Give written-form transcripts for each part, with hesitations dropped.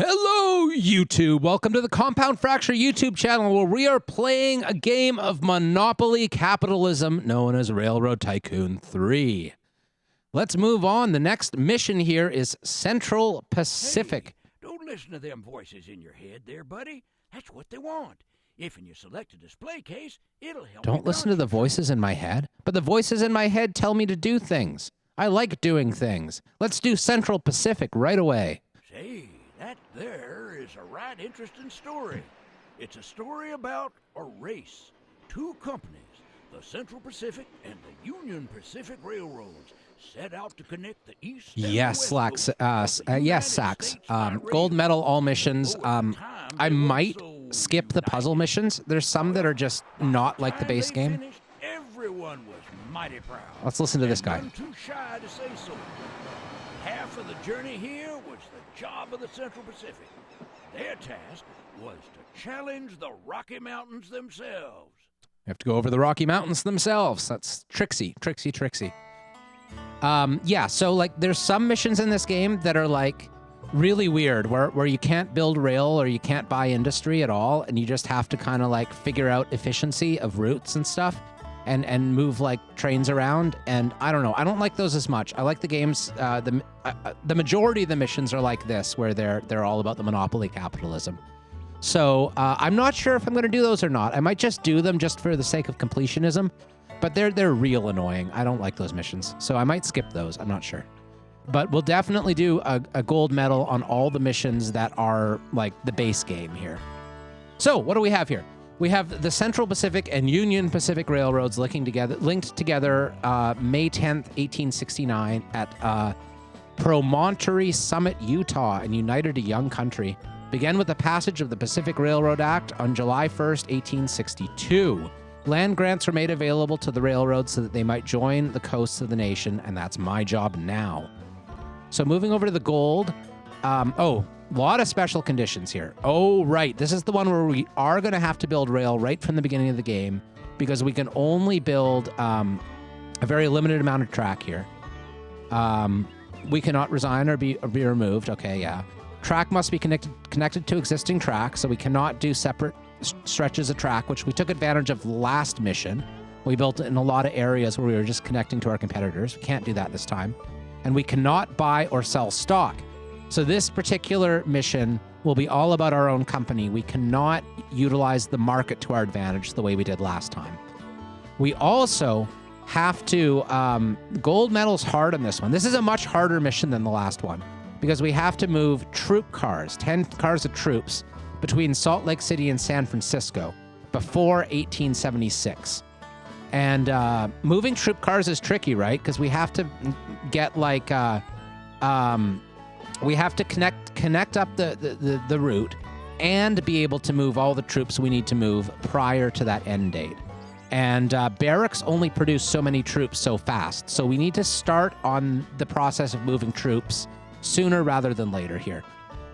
Hello, YouTube. Welcome to the Compound Fracture YouTube channel where we are playing a game of Monopoly Capitalism known as Railroad Tycoon 3. Let's move on. The next mission here is Central Pacific. Hey, don't listen to them voices in your head there, buddy. That's what they want. If you select a display case, it'll help. Don't listen to the voices in my head. But the voices in my head tell me to do things. I like doing things. Let's do Central Pacific right away. Say, that there is a right interesting story. It's a story about a race. Two companies, the Central Pacific and the Union Pacific Railroads, set out to connect the East and Yes, the West Slacks. Coast of the Yes, United Sax. States by Gold rail. medal, all missions. Over time, I they were might so skip the puzzle united. missions. There's some that are just not like the Time base they game. finished, everyone was mighty proud. Let's listen to this and guy. none too shy to say so. Half of the journey here was the job of the Central Pacific. Their task was to challenge the Rocky Mountains themselves. You have to go over the Rocky Mountains themselves. That's tricksy. Yeah, so like there's some missions in this game that are like really weird where you can't build rail or you can't buy industry at all, and you just have to kind of like figure out efficiency of routes and stuff and move like trains around. And I don't know, I don't like those as much. I like the games, the majority of the missions are like this, where they're all about the monopoly capitalism. So I'm not sure if I'm going to do those or not. I might just do them just for the sake of completionism, but they're real annoying. I don't like those missions, so I might skip those. I'm not sure. But we'll definitely do a gold medal on all the missions that are like the base game here. So what do we have here? We have the Central Pacific and Union Pacific Railroads linked together May 10th, 1869 at Promontory Summit, Utah, and united a young country. Began with the passage of the Pacific Railroad Act on July 1st, 1862. Land grants were made available to the railroads so that they might join the coasts of the nation, and that's my job now. So moving over to the gold. A lot of special conditions here. Oh, right. This is the one where we are going to have to build rail right from the beginning of the game because we can only build a very limited amount of track here. We cannot resign or be removed. Okay, yeah. Track must be connected to existing track, so we cannot do separate stretches of track, which we took advantage of last mission. We built it in a lot of areas where we were just connecting to our competitors. We can't do that this time. And we cannot buy or sell stock. So this particular mission will be all about our own company. We cannot utilize the market to our advantage the way we did last time. We also have to, gold medal's hard on this one. This is a much harder mission than the last one because we have to move troop cars, 10 cars of troops between Salt Lake City and San Francisco before 1876. And moving troop cars is tricky, right? Because we have to get like, we have to connect up the route and be able to move all the troops we need to move prior to that end date. And barracks only produce so many troops so fast. So we need to start on the process of moving troops sooner rather than later here.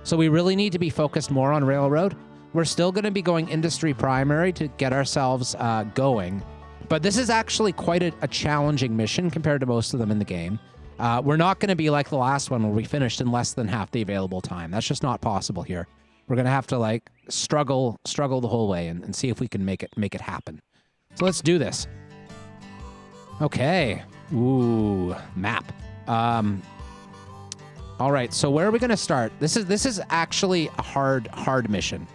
So we really need to be focused more on railroad. We're still going to be going industry primary to get ourselves going. But this is actually quite a challenging mission compared to most of them in the game. We're not going to be like the last one where we finished in less than half the available time. That's just not possible here. We're going to have to like struggle the whole way and see if we can make it happen. So let's do this. Okay. Ooh, map. All right. So where are we going to start? This is actually a hard mission.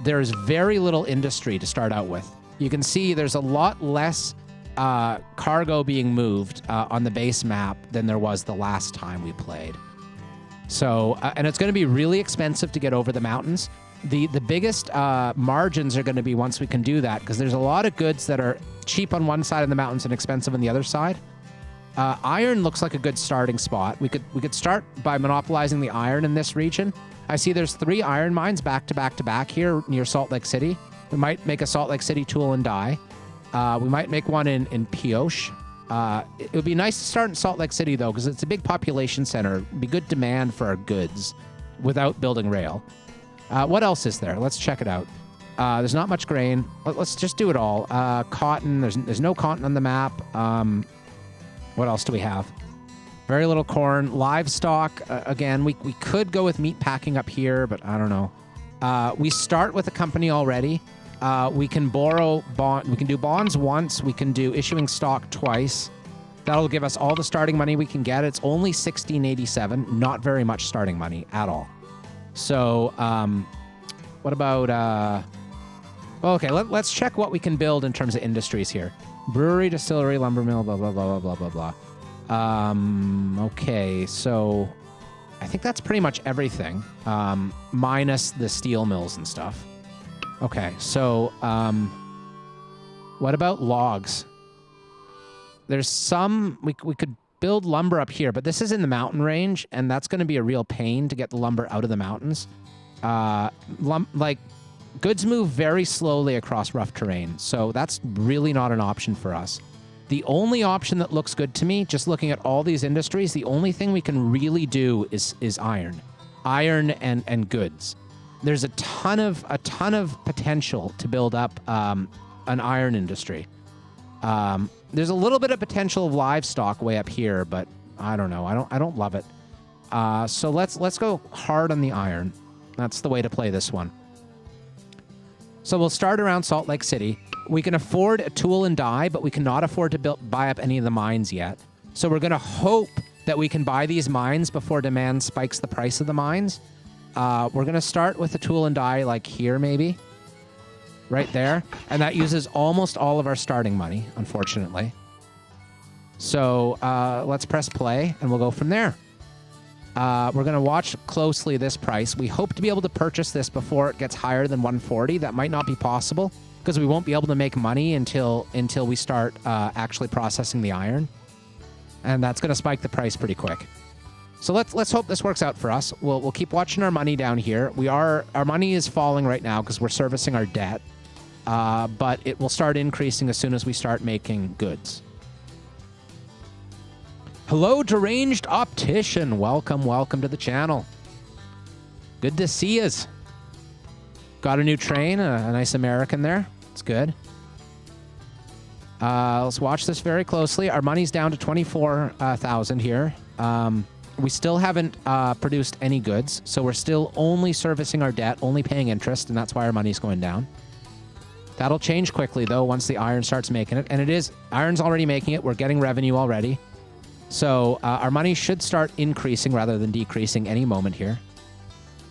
There's very little industry to start out with. You can see there's a lot less cargo being moved on the base map than there was the last time we played. So, and it's going to be really expensive to get over the mountains. The biggest margins are going to be once we can do that, because there's a lot of goods that are cheap on one side of the mountains and expensive on the other side. Iron looks like a good starting spot. We could start by monopolizing the iron in this region. I see there's 3 iron mines back to back here near Salt Lake City. We might make a Salt Lake City tool and die. We might make one in Pioche. It would be nice to start in Salt Lake City, though, because it's a big population center. It'd be good demand for our goods without building rail. What else is there? Let's check it out. There's not much grain. Let's just do it all. Cotton. There's no cotton on the map. What else do we have? Very little corn. Livestock, again, we could go with meat packing up here, but I don't know. We start with a company already. We can borrow bond. We can do bonds once. We can do issuing stock twice. That'll give us all the starting money we can get. It's only 1687, not very much starting money at all. So, what about, okay, let's check what we can build in terms of industries here. Brewery, distillery, lumber mill, blah, blah, blah, blah, blah, blah, blah. Okay, so I think that's pretty much everything, minus the steel mills and stuff. Okay, so, what about logs? There's some, we could build lumber up here, but this is in the mountain range, and that's going to be a real pain to get the lumber out of the mountains. Like, goods move very slowly across rough terrain, so that's really not an option for us. The only option that looks good to me, just looking at all these industries, the only thing we can really do is iron. Iron and goods. There's a ton of potential to build up an iron industry. There's a little bit of potential of livestock way up here, but I don't know. I don't love it. So let's go hard on the iron. That's the way to play this one. So we'll start around Salt Lake City. We can afford a tool and die, but we cannot afford to buy up any of the mines yet. So we're going to hope that we can buy these mines before demand spikes the price of the mines. We're going to start with a tool and die like here, maybe. Right there. And that uses almost all of our starting money, unfortunately. So let's press play, and we'll go from there. We're going to watch closely this price. We hope to be able to purchase this before it gets higher than 140. That might not be possible, because we won't be able to make money until we start actually processing the iron. And that's going to spike the price pretty quick. So let's hope this works out for us. We'll keep watching our money down here. Our money is falling right now because we're servicing our debt. But it will start increasing as soon as we start making goods. Hello, Deranged Optician. Welcome to the channel. Good to see yous. Got a new train, a nice American there. It's good. Let's watch this very closely. Our money's down to 24,000 here. We still haven't produced any goods, so we're still only servicing our debt, only paying interest, and that's why our money's going down. That'll change quickly, though, once the iron starts making it. And it is. Iron's already making it. We're getting revenue already. So our money should start increasing rather than decreasing any moment here.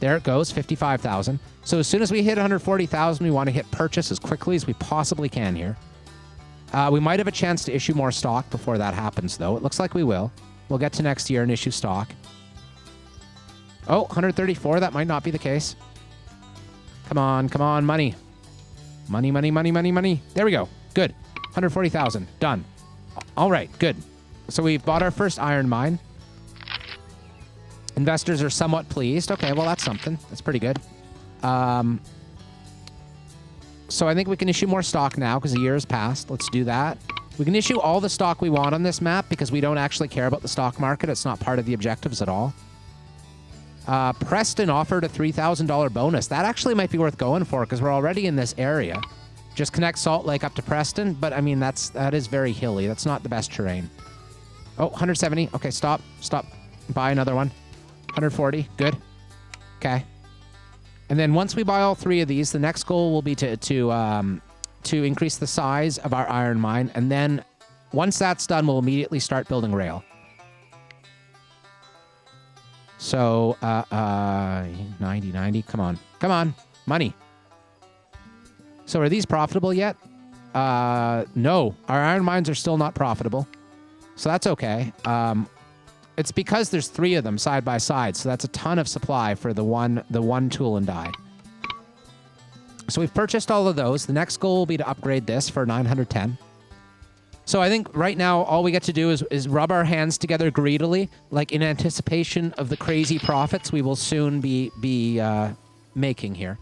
There it goes, 55,000. So as soon as we hit 140,000, we want to hit purchase as quickly as we possibly can here. We might have a chance to issue more stock before that happens, though. It looks like we will. We'll get to next year and issue stock. Oh, 134. That might not be the case. Come on, money. Money. There we go. Good. 140,000. Done. All right, good. So we've bought our first iron mine. Investors are somewhat pleased. Okay, well, that's something. That's pretty good. So I think we can issue more stock now because the year has passed. Let's do that. We can issue all the stock we want on this map because we don't actually care about the stock market. It's not part of the objectives at all. Preston offered a $3,000 bonus. That actually might be worth going for because we're already in this area. Just connect Salt Lake up to Preston, but I mean, that is very hilly. That's not the best terrain. Oh, 170. Okay, stop. Buy another one. 140. Good. Okay. And then once we buy all three of these, the next goal will be to increase the size of our iron mine. And then once that's done, we'll immediately start building rail. So, 90. Come on. Money. So are these profitable yet? No. Our iron mines are still not profitable. So that's okay. It's because there's three of them side by side. So that's a ton of supply for the one tool and die. So we've purchased all of those. The next goal will be to upgrade this for 910. So I think right now all we get to do is rub our hands together greedily, like in anticipation of the crazy profits we will soon be making here.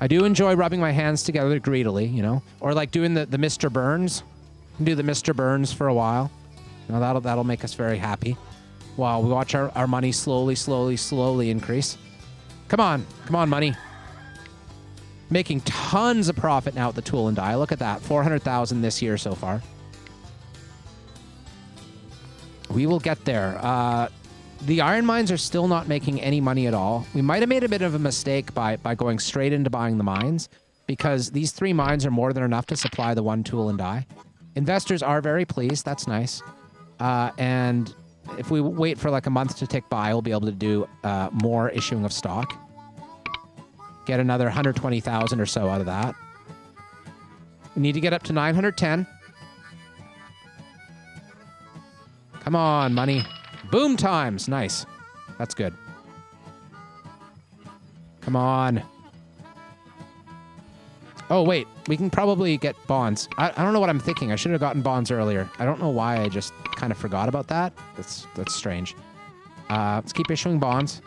I do enjoy rubbing my hands together greedily, you know, or like doing the Mr. Burns. Do the Mr. Burns for a while. You know, that'll make us very happy. While we watch our money slowly increase. Come on, money. Making tons of profit now at the tool and die. Look at that, 400,000 this year so far. We will get there. The iron mines are still not making any money at all. We might have made a bit of a mistake by going straight into buying the mines, because these 3 mines are more than enough to supply the 1 tool and die. Investors are very pleased. That's nice. And if we wait for like a month to tick by, we'll be able to do more issuing of stock. Get another 120,000 or so out of that. We need to get up to 910. Come on, money. Boom times. Nice. That's good. Come on. Oh, wait. We can probably get bonds. I don't know what I'm thinking. I should have gotten bonds earlier. I don't know why I just kind of forgot about that. That's strange. Let's keep issuing bonds.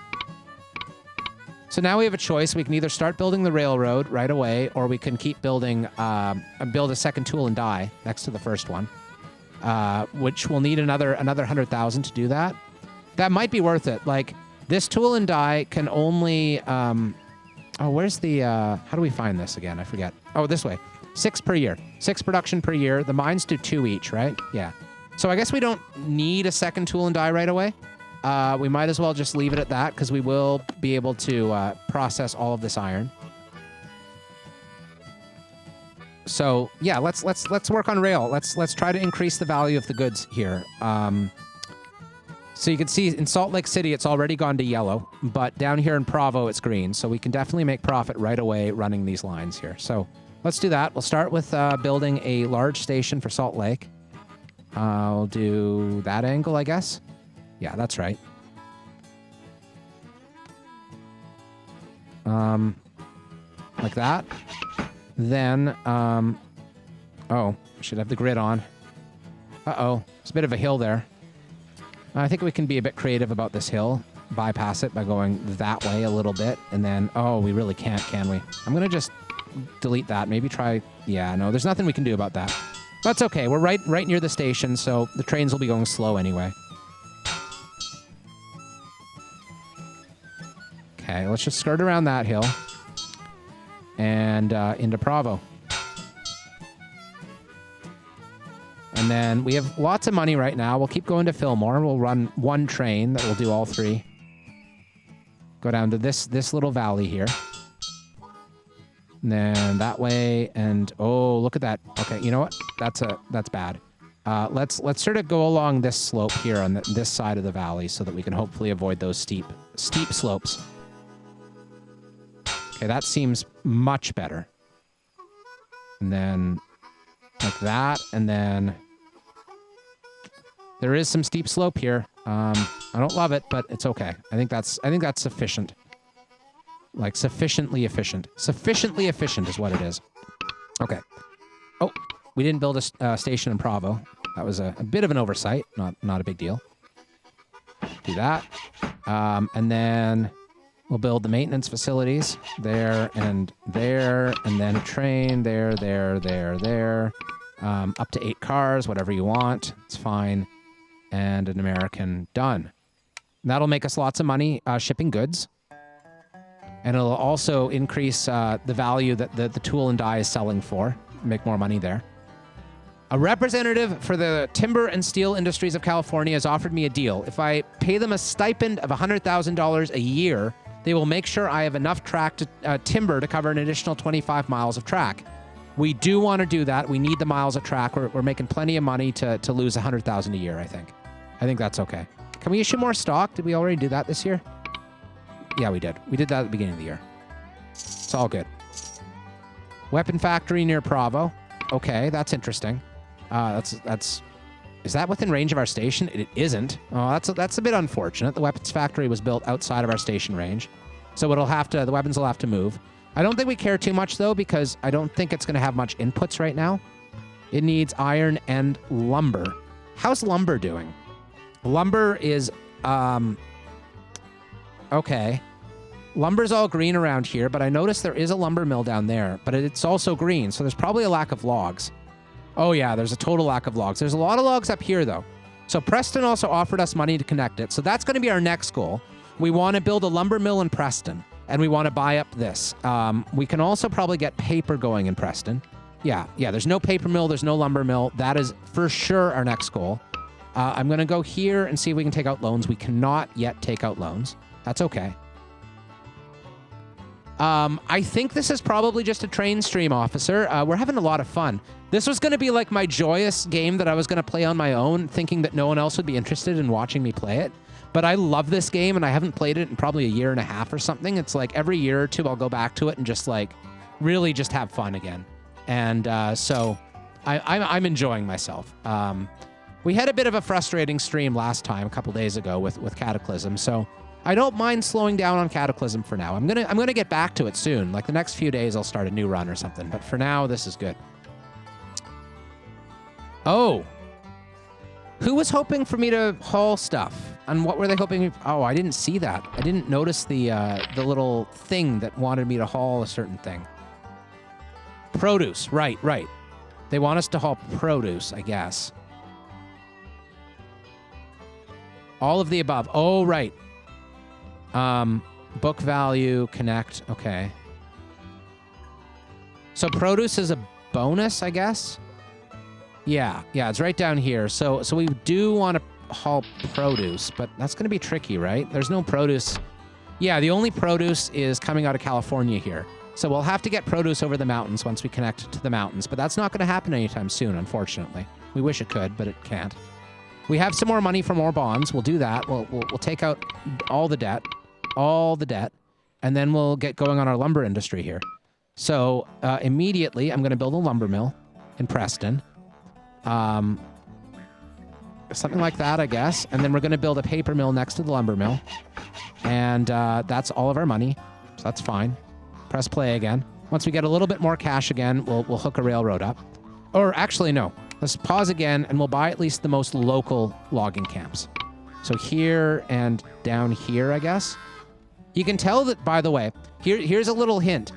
So now we have a choice. We can either start building the railroad right away, or we can keep building, build a second tool and die next to the first one, which will need another 100,000 to do that. That might be worth it. Like, this tool and die can only, oh, where's the, how do we find this again? I forget. Oh, this way. 6 per year. 6 production per year. The mines do 2 each, right? Yeah. So I guess we don't need a second tool and die right away. We might as well just leave it at that, because we will be able to process all of this iron. So yeah, let's work on rail. Let's try to increase the value of the goods here. So you can see in Salt Lake City, it's already gone to yellow, but down here in Provo, it's green. So we can definitely make profit right away running these lines here. So let's do that. We'll start with building a large station for Salt Lake. I'll do that angle, I guess. Yeah, that's right. Like that. Then, oh, I should have the grid on. Uh-oh, it's a bit of a hill there. I think we can be a bit creative about this hill. Bypass it by going that way a little bit. And then, oh, we really can't, can we? I'm going to just delete that. Maybe try, yeah, no, there's nothing we can do about that. That's okay. We're right near the station, so the trains will be going slow anyway. Okay, let's just skirt around that hill and into Provo. And then we have lots of money right now. We'll keep going to Fillmore. We'll run 1 train that will do all 3. Go down to this little valley here. And then that way, and oh, look at that. Okay, you know what? That's bad. Let's sort of go along this slope here on this side of the valley so that we can hopefully avoid those steep slopes. Okay, that seems much better. And then like that, and then there is some steep slope here. I don't love it, but it's okay. I think that's sufficient. Like sufficiently efficient. Sufficiently efficient is what it is. Okay. Oh, we didn't build a station in Provo. That was a bit of an oversight. Not a big deal. Do that. And then we'll build the maintenance facilities there, and then a train there. Up to 8 cars, whatever you want. It's fine. And an American. Done. That'll make us lots of money shipping goods. And it'll also increase the value that the tool and die is selling for. Make more money there. A representative for the timber and steel industries of California has offered me a deal. If I pay them a stipend of $100,000 a year, they will make sure I have enough timber to cover an additional 25 miles of track. We do want to do that. We need the miles of track. We're making plenty of money to lose $100,000 a year, I think. I think that's okay. Can we issue more stock? Did we already do that this year? Yeah, we did. We did that at the beginning of the year. It's all good. Weapon factory near Provo. Okay, that's interesting. Is that within range of our station? It isn't. Oh, that's a bit unfortunate. The weapons factory was built outside of our station range, so the weapons will have to move. I don't think we care too much though, because I don't think it's going to have much inputs right now. It needs iron and lumber. How's lumber doing? Lumber is okay. Lumber's all green around here, but I noticed there is a lumber mill down there, but it's also green, so there's probably a lack of logs. Oh yeah, there's a total lack of logs. There's a lot of logs up here though. So Preston also offered us money to connect it. So that's going to be our next goal. We want to build a lumber mill in Preston, and we want to buy up this. We can also probably get paper going in Preston. Yeah, there's no paper mill, there's no lumber mill. That is for sure our next goal. I'm going to go here and see if we can take out loans. We cannot yet take out loans. That's okay. I think this is probably just a train stream, officer. We're having a lot of fun. This was going to be like my joyous game that I was going to play on my own, thinking that no one else would be interested in watching me play it. But I love this game, and I haven't played it in probably a year and a half or something. It's like every year or two, I'll go back to it and just like really just have fun again. And so I'm enjoying myself. We had a bit of a frustrating stream last time, a couple days ago with Cataclysm, so I don't mind slowing down on Cataclysm for now. I'm gonna get back to it soon. Like the next few days, I'll start a new run or something. But for now, this is good. Oh, who was hoping for me to haul stuff? And what were they hoping? Oh, I didn't see that. I didn't notice the little thing that wanted me to haul a certain thing. Produce, right. They want us to haul produce, I guess. All of the above. Oh, right. Book value, connect. Okay. So produce is a bonus, I guess. Yeah, it's right down here. So we do want to haul produce, but that's going to be tricky, right? There's no produce. Yeah, the only produce is coming out of California here. So we'll have to get produce over the mountains once we connect to the mountains, but that's not going to happen anytime soon, unfortunately. We wish it could, but it can't. We have some more money for more bonds. We'll do that. We'll take out all the debt, and then we'll get going on our lumber industry here. So immediately, I'm going to build a lumber mill in Preston. Something like that, I guess. And then we're going to build a paper mill next to the lumber mill. And that's all of our money. So that's fine. Press play again. Once we get a little bit more cash again, we'll hook a railroad up. Or actually, no. Let's pause again, and we'll buy at least the most local logging camps. So here and down here, I guess. You can tell that, by the way, here's a little hint.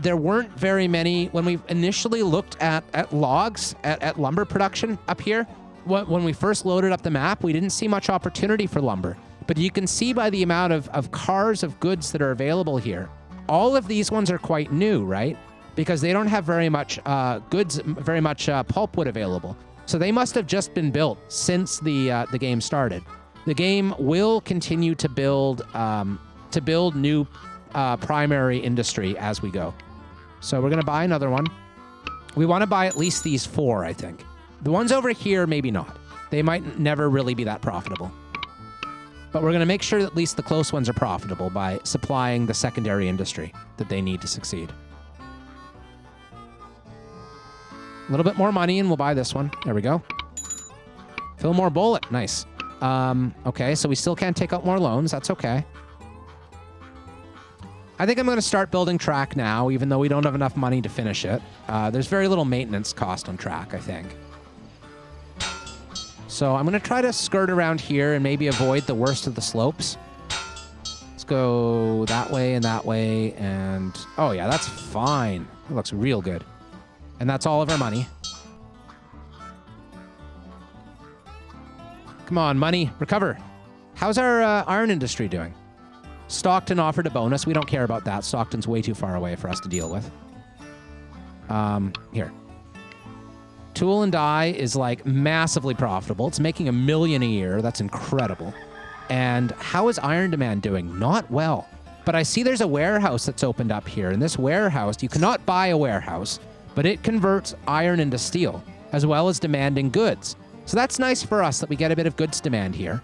There weren't very many, when we initially looked at logs, at lumber production up here, when we first loaded up the map, we didn't see much opportunity for lumber. But you can see by the amount of cars of goods that are available here, all of these ones are quite new, right? Because they don't have very much pulpwood available. So they must have just been built since the game started. The game will continue to build new primary industry as we go. So we're going to buy another one. We want to buy at least these 4, I think. The ones over here, maybe not. They might never really be that profitable. But we're going to make sure that at least the close ones are profitable by supplying the secondary industry that they need to succeed. A little bit more money and we'll buy this one. There we go. Fillmore Bullet. Nice. Okay, so we still can't take out more loans. That's okay. I think I'm going to start building track now, even though we don't have enough money to finish it. There's very little maintenance cost on track, I think. So I'm going to try to skirt around here and maybe avoid the worst of the slopes. Let's go that way and that way. And oh yeah, that's fine. It looks real good. And that's all of our money. Come on, money, recover. How's our iron industry doing? Stockton offered a bonus. We don't care about that. Stockton's way too far away for us to deal with. Here. Tool and die is like massively profitable. It's making $1 million a year. That's incredible. And how is iron demand doing? Not well. But I see there's a warehouse that's opened up here. And this warehouse, you cannot buy a warehouse, but it converts iron into steel, as well as demanding goods. So that's nice for us that we get a bit of goods demand here.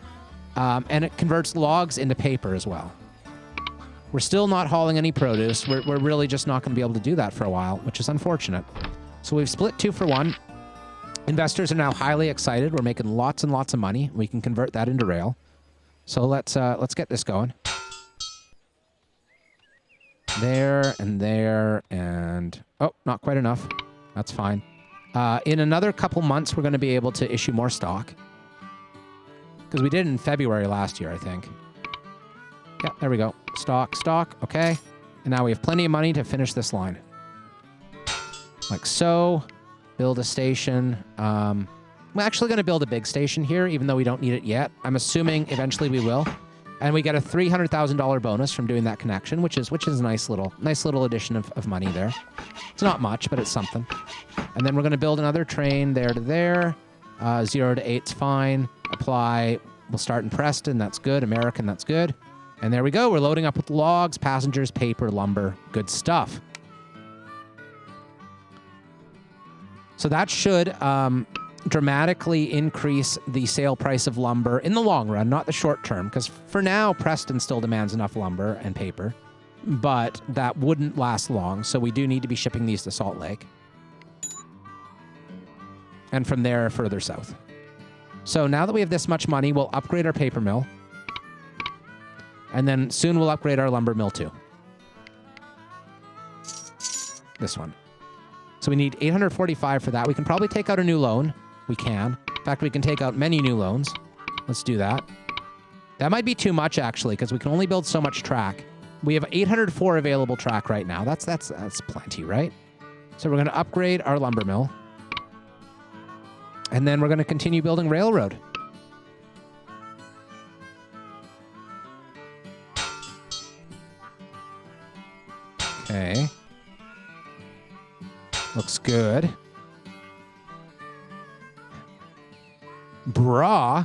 And it converts logs into paper as well. We're still not hauling any produce. We're really just not going to be able to do that for a while, which is unfortunate. So we've split 2 for 1. Investors are now highly excited. We're making lots and lots of money. We can convert that into rail. So let's get this going. There and there and... Oh, not quite enough. That's fine. In another couple months, we're going to be able to issue more stock. Because we did in February last year, I think. Yeah, there we go. Stock. Okay. And now we have plenty of money to finish this line. Like so. Build a station. I'm actually going to build a big station here, even though we don't need it yet. I'm assuming eventually we will. And we get a $300,000 bonus from doing that connection, which is a nice little addition of money there. It's not much, but it's something. And then we're going to build another train there to there. 0 to 8's fine. Apply. We'll start in Preston. That's good. American. That's good. And there we go. We're loading up with logs, passengers, paper, lumber. Good stuff. So that should dramatically increase the sale price of lumber in the long run, not the short term, because for now, Preston still demands enough lumber and paper, but that wouldn't last long, so we do need to be shipping these to Salt Lake. And from there, further south. So now that we have this much money, we'll upgrade our paper mill. And then soon we'll upgrade our lumber mill too. This one. So we need 845 for that. We can probably take out a new loan. We can. In fact, we can take out many new loans. Let's do that. That might be too much, actually, because we can only build so much track. We have 804 available track right now. That's plenty, right? So we're going to upgrade our lumber mill. And then we're going to continue building railroad. Okay. Looks good. Bra?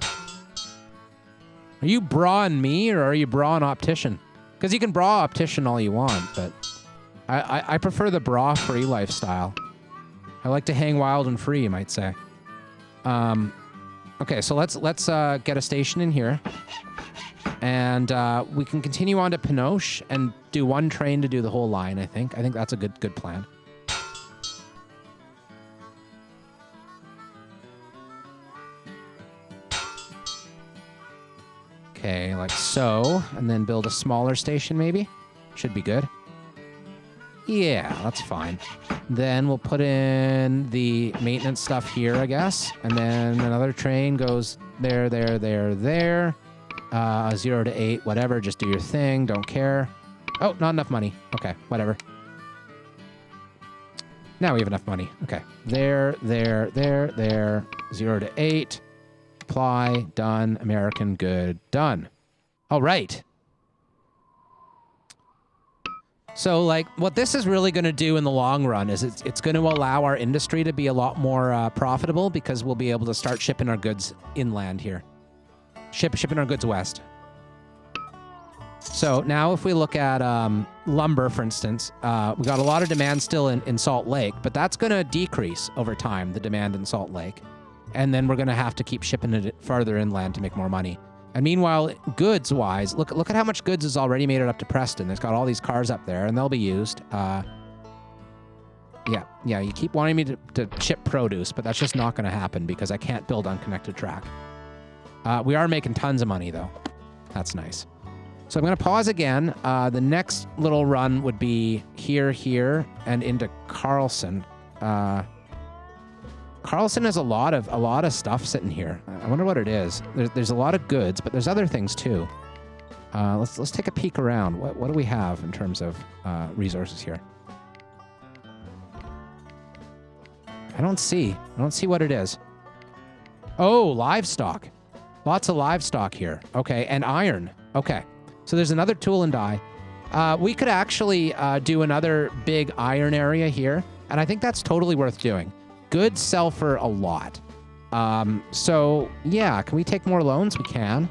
Are you brawing me or are you brawing optician? Because you can braw optician all you want, but I prefer the bra-free lifestyle. I like to hang wild and free, you might say. Okay, so let's get a station in here. And we can continue on to Pinoche and do one train to do the whole line, I think. I think that's a good plan. Okay, like so. And then build a smaller station, maybe? Should be good. Yeah, that's fine. Then we'll put in the maintenance stuff here, I guess. And then another train goes there, there, there, there. 0 to 8, whatever. Just do your thing. Don't care. Oh, not enough money. Okay, whatever. Now we have enough money. Okay. There, there, there, there. 0 to 8. Apply. Done. American. Good. Done. All right. So, like, what this is really going to do in the long run is it's going to allow our industry to be a lot more profitable because we'll be able to start shipping our goods inland here. Shipping our goods west. So now if we look at lumber, for instance, we got a lot of demand still in Salt Lake, but that's going to decrease over time, the demand in Salt Lake. And then we're going to have to keep shipping it farther inland to make more money. And meanwhile, goods-wise, look at how much goods has already made it up to Preston. It's got all these cars up there, and they'll be used. Yeah, you keep wanting me to ship produce, but that's just not going to happen because I can't build unconnected track. We are making tons of money, though. That's nice. So I'm going to pause again. The next little run would be here, and into Carlson. Carlson has a lot of stuff sitting here. I wonder what it is. There's a lot of goods, but there's other things too. Let's take a peek around. What do we have in terms of resources here? I don't see what it is. Oh, livestock. Lots of livestock here. Okay, and iron. Okay, so there's another tool and die. We could actually do another big iron area here, and I think that's totally worth doing. Goods sell for a lot. So, yeah, can we take more loans? We can.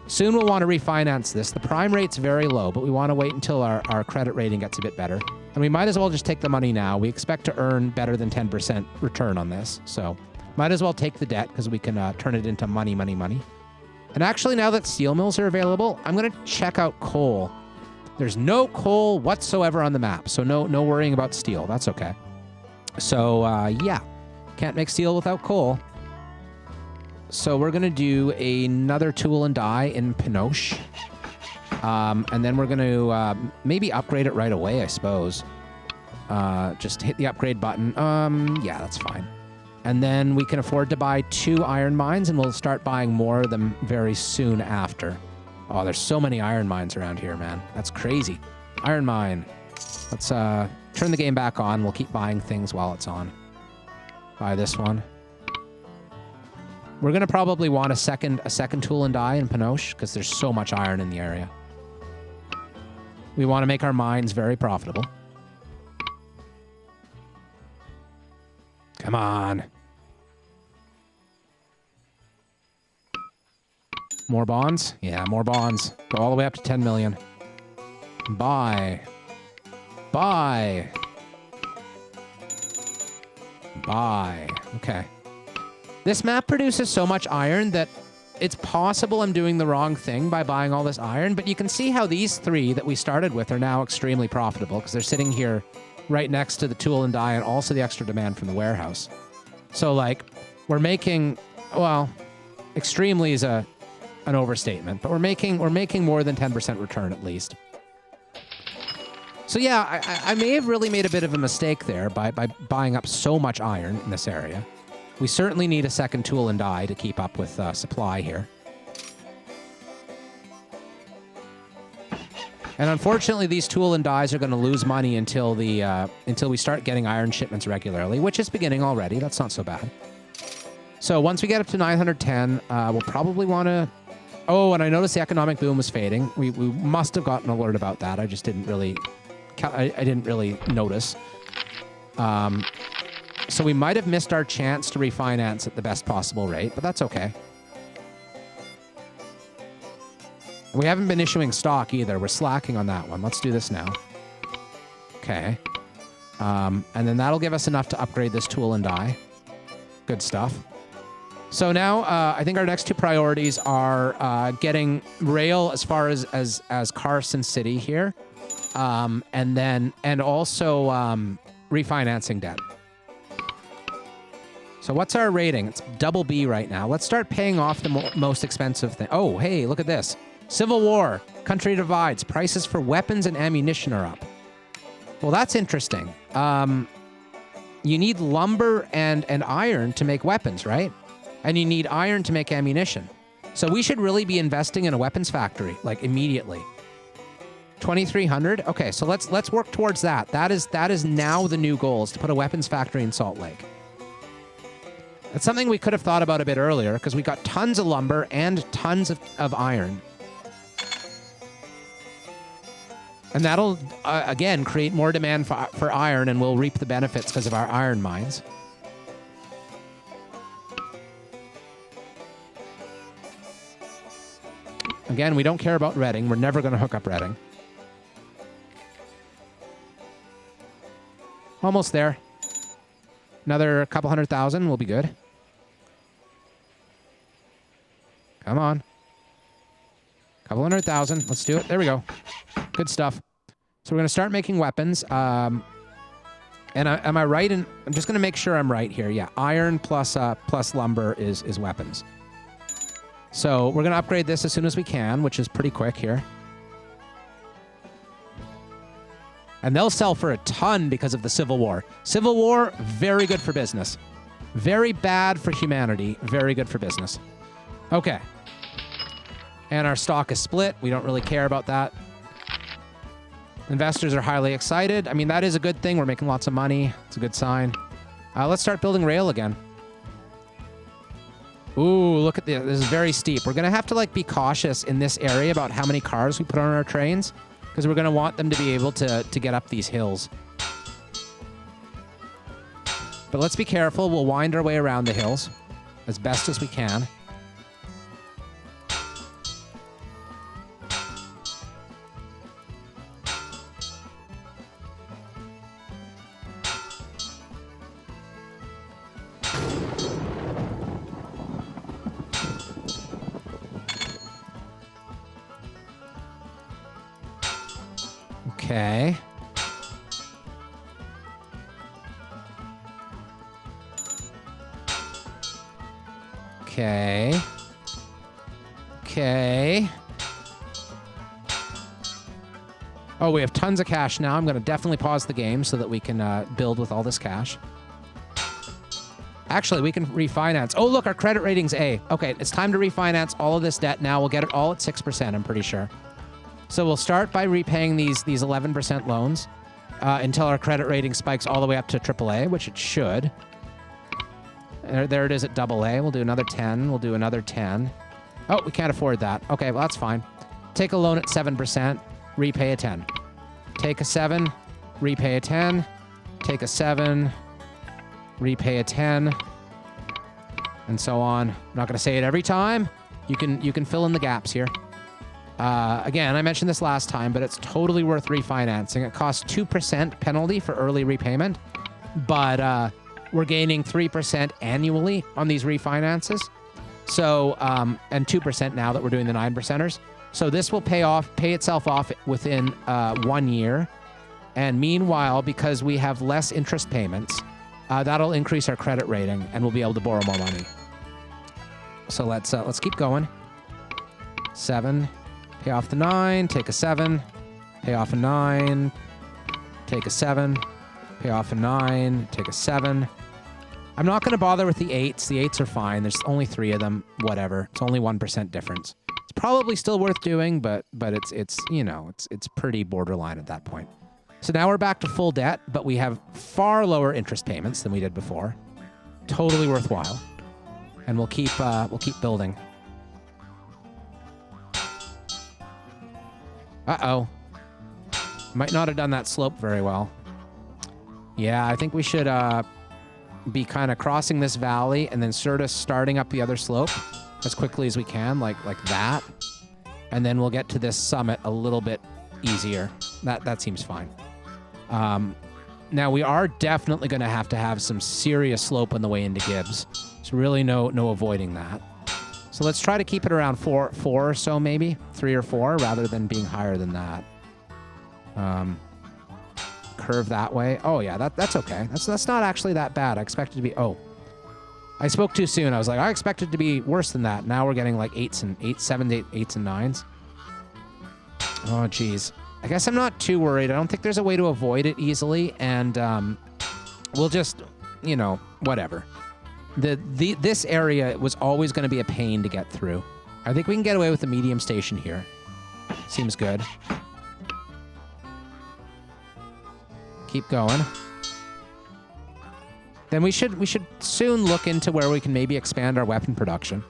Soon we'll want to refinance this. The prime rate's very low, but we want to wait until our credit rating gets a bit better. And we might as well just take the money now. We expect to earn better than 10% return on this, so might as well take the debt because we can turn it into money. And actually, now that steel mills are available, I'm going to check out coal. There's no coal whatsoever on the map, so no worrying about steel. That's okay. So, yeah, can't make steel without coal. So we're going to do another tool and die in Pinoche. And then we're going to maybe upgrade it right away, I suppose. Just hit the upgrade button. Yeah, that's fine. And then we can afford to buy 2 iron mines, and we'll start buying more of them very soon after. Oh, there's so many iron mines around here, man. That's crazy. Iron mine. Let's turn the game back on. We'll keep buying things while it's on. Buy this one. We're going to probably want a second tool and die in Pinoche because there's so much iron in the area. We want to make our mines very profitable. Come on. More bonds? Yeah, more bonds. Go all the way up to 10 million. Buy. Buy. Buy. Okay. This map produces so much iron that it's possible I'm doing the wrong thing by buying all this iron, but you can see how these three that we started with are now extremely profitable because they're sitting here right next to the tool and die and also the extra demand from the warehouse. So, like, we're making, well, extremely is an overstatement, but we're making more than 10% return at least. So yeah, I may have really made a bit of a mistake there by buying up so much iron in this area. We certainly need a second tool and die to keep up with supply here. And unfortunately, these tool and dies are going to lose money until we start getting iron shipments regularly, which is beginning already. That's not so bad. So once we get up to 910, we'll probably want to... Oh, and I noticed the economic boom was fading. We must have gotten an alert about that. I just didn't really... I didn't really notice. So we might have missed our chance to refinance at the best possible rate, but that's okay. We haven't been issuing stock either. We're slacking on that one. Let's do this now. Okay. And then that'll give us enough to upgrade this tool and die. Good stuff. So now I think our next two priorities are getting rail as far as Carson City here. And also refinancing debt. So what's our rating? It's double B right now. Let's start paying off the most expensive thing. Oh, hey, look at this. Civil War. Country divides. Prices for weapons and ammunition are up. Well, that's interesting. You need lumber and iron to make weapons, right? And you need iron to make ammunition. So we should really be investing in a weapons factory, like immediately. 2,300. Okay, so let's work towards that. That is now the new goal, is to put a weapons factory in Salt Lake. That's something we could have thought about a bit earlier because we got tons of lumber and tons of iron. And that'll, again, create more demand for iron, and we'll reap the benefits because of our iron mines. Again, we don't care about Reading. We're never going to hook up Reading. Almost there. Another couple 100,000 will be good. Come on. Couple 100,000. Let's do it. There we go. Good stuff. So we're going to start making weapons. And am I right? I'm just going to make sure I'm right here. Yeah, iron plus lumber is weapons. So we're going to upgrade this as soon as we can, which is pretty quick here. And they'll sell for a ton because of the Civil War. Civil War, very good for business. Very bad for humanity. Very good for business. Okay. And our stock is split. We don't really care about that. Investors are highly excited. I mean, that is a good thing. We're making lots of money. It's a good sign. Let's start building rail again. Ooh, look at this. This is very steep. We're going to have to be cautious in this area about how many cars we put on our trains, because we're going to want them to be able to get up these hills. But let's be careful. We'll wind our way around the hills as best as we can. Okay. Okay. Okay. Oh, we have tons of cash now. I'm going to definitely pause the game so that we can build with all this cash. Actually, we can refinance. Oh, look, our credit rating's A. Okay, it's time to refinance all of this debt now. We'll get it all at 6%, I'm pretty sure. So we'll start by repaying these 11% loans until our credit rating spikes all the way up to AAA, which it should. There it is at AA. We'll do another 10. We'll do another 10. Oh, we can't afford that. Okay, well, that's fine. Take a loan at 7%, repay a 10. Take a 7, repay a 10. Take a 7, repay a 10. And so on. I'm not going to say it every time. You can fill in the gaps here. Again, I mentioned this last time, but it's totally worth refinancing. It costs 2% penalty for early repayment, but we're gaining 3% annually on these refinances. So, and 2% now that we're doing the 9%ers. So this will pay itself off within 1 year. And meanwhile, because we have less interest payments, that'll increase our credit rating and we'll be able to borrow more money. So let's keep going. 7, pay off the 9, take a 7, pay off a 9, take a 7, pay off a 9, take a 7. I'm not going to bother with the 8s. The 8s are fine. There's only 3 of them. Whatever. It's only 1% difference. It's probably still worth doing, but it's you know, it's pretty borderline at that point. So now we're back to full debt, but we have far lower interest payments than we did before. Totally worthwhile. And we'll keep building. Uh-oh. Might not have done that slope very well. Yeah, I think we should be kind of crossing this valley and then sort of starting up the other slope as quickly as we can, like that. And then we'll get to this summit a little bit easier. That seems fine. Now we are definitely going to have some serious slope on the way into Gibbs. There's really no avoiding that. So let's try to keep it around 4 or so, maybe 3 or 4, rather than being higher than that. Curve that way. Oh yeah, that's okay. That's not actually that bad. I expected to be. Oh, I spoke too soon. I was like, I expected to be worse than that. Now we're getting like 8s and 8s and 9s. Oh geez. I guess I'm not too worried. I don't think there's a way to avoid it easily, and we'll just, you know, whatever. This area was always going to be a pain to get through. I think we can get away with the medium station here. Seems good. Keep going. Then we should soon look into where we can maybe expand our weapon production,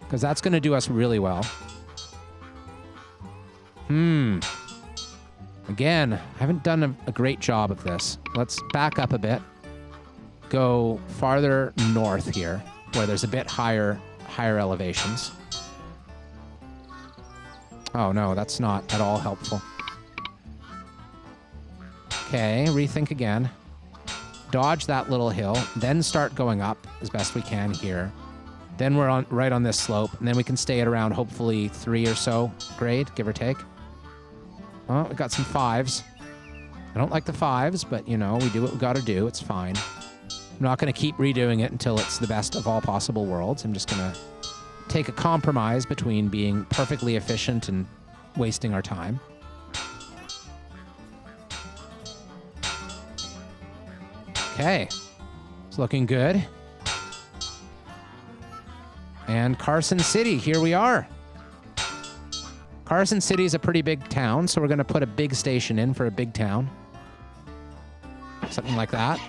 because that's going to do us really well. Again, I haven't done a great job of this. Let's back up a bit. Go farther north here, where there's a bit higher elevations. Oh no, that's not at all helpful. Okay, rethink again. Dodge that little hill, then start going up as best we can here. Then we're right on this slope, and then we can stay at around hopefully 3 or so grade, give or take. Oh, we got some 5s. I don't like the 5s, but you know, we do what we gotta do. It's fine. I'm not gonna keep redoing it until it's the best of all possible worlds. I'm just gonna take a compromise between being perfectly efficient and wasting our time. Okay. It's looking good. And Carson City, here we are. Carson City is a pretty big town, so we're going to put a big station in for a big town. Something like that.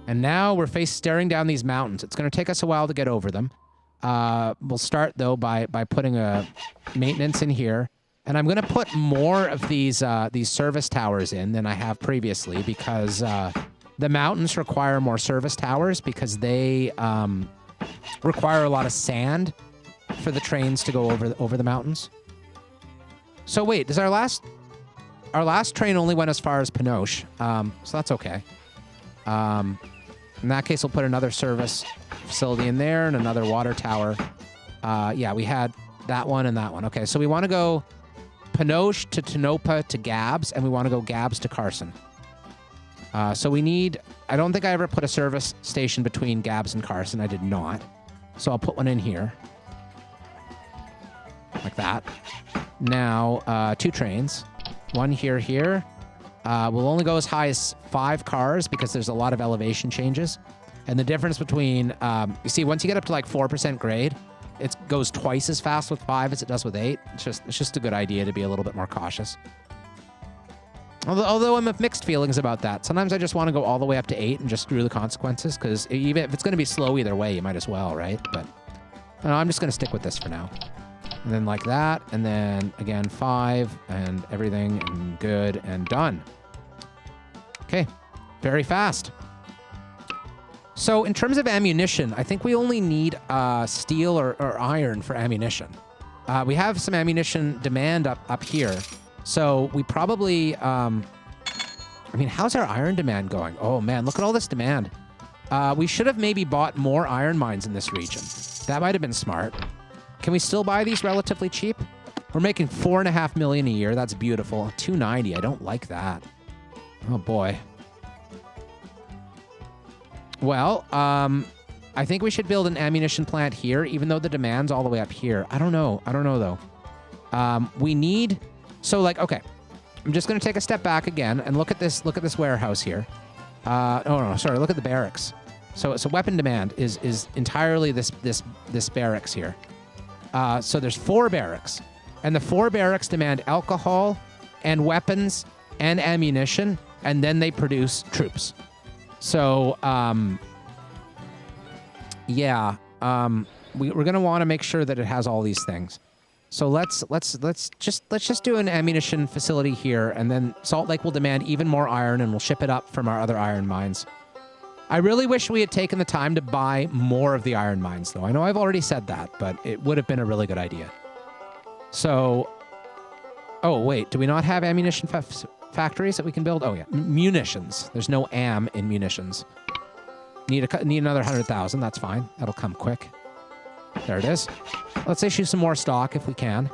And now we're staring down these mountains. It's going to take us a while to get over them. We'll start, though, by putting a maintenance in here. And I'm going to put more of these service towers in than I have previously, because the mountains require more service towers because they require a lot of sand for the trains to go over the mountains. So wait, does our last train only went as far as Pinoche? So that's okay. In that case, we'll put another service facility in there and another water tower. Yeah, we had that one and that one. Okay, so we want to go Pinoche to Tonopah to Gabbs, and we want to go Gabbs to Carson. So we need... I don't think I ever put a service station between Gabbs and Carson. I did not. So I'll put one in here. Like that. Now, 2 trains. One here. We'll only go as high as 5 cars because there's a lot of elevation changes. And the difference between... you see, once you get up to like 4% grade, it goes twice as fast with 5 as it does with 8. It's just a good idea to be a little bit more cautious. Although I'm of mixed feelings about that. Sometimes I just want to go all the way up to 8 and just screw the consequences, because even if it's going to be slow either way, you might as well, right? But no, I'm just going to stick with this for now. And then like that, and then again 5, and everything, and good, and done. Okay, very fast. So in terms of ammunition, I think we only need steel or iron for ammunition. We have some ammunition demand up here. So we probably, I mean, how's our iron demand going? Oh man, look at all this demand. We should have maybe bought more iron mines in this region. That might have been smart. Can we still buy these relatively cheap? We're making $4.5 million a year. That's beautiful. 290. I don't like that. Oh boy. Well, I think we should build an ammunition plant here, even though the demand's all the way up here. I don't know. I don't know though. We need, so like, okay. I'm just going to take a step back again and look at this warehouse here. Oh no, sorry. Look at the barracks. So weapon demand is entirely this barracks here. So there's 4 barracks, and the 4 barracks demand alcohol and weapons and ammunition, and then they produce troops. So yeah, we're gonna want to make sure that it has all these things. So let's just do an ammunition facility here, and then Salt Lake will demand even more iron, and we'll ship it up from our other iron mines. I really wish we had taken the time to buy more of the iron mines, though. I know I've already said that, but it would have been a really good idea. So, oh wait, do we not have ammunition factories that we can build? Oh yeah, munitions. There's no am in munitions. Need another 100,000. That's fine. That'll come quick. There it is. Let's issue some more stock if we can.